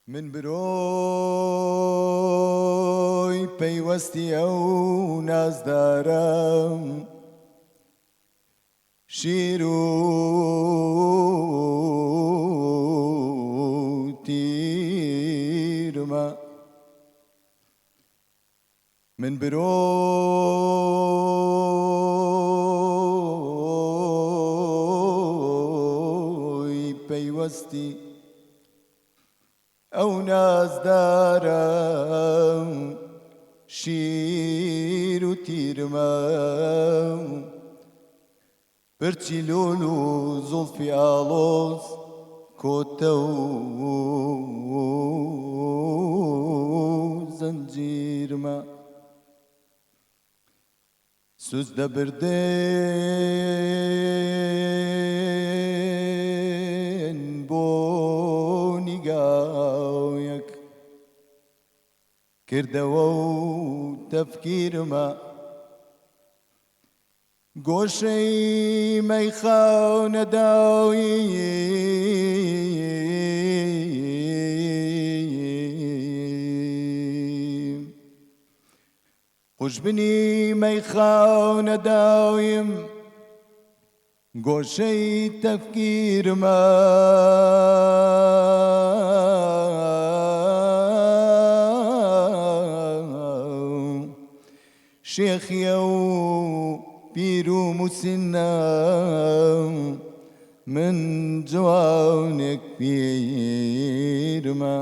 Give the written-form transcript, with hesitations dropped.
من برۆی پەیوەستی ئەو نازدارم شیر و تیرمە من برۆی پەیوەستی ئەو نازدارم شیر و تیرمە برچی لۆل و زوڵفی ئاڵۆز کۆتە و زەنجیرمە سوز دەبردێن بۆ نیگاویەک کردەوە و تەفکیرمە گۆشەی مەیخانەداوی خوشبنی مەیخانەداویم گۆشەی تەفکیرمە شێخیە و پیر و موسنە من جوانێک پیرمە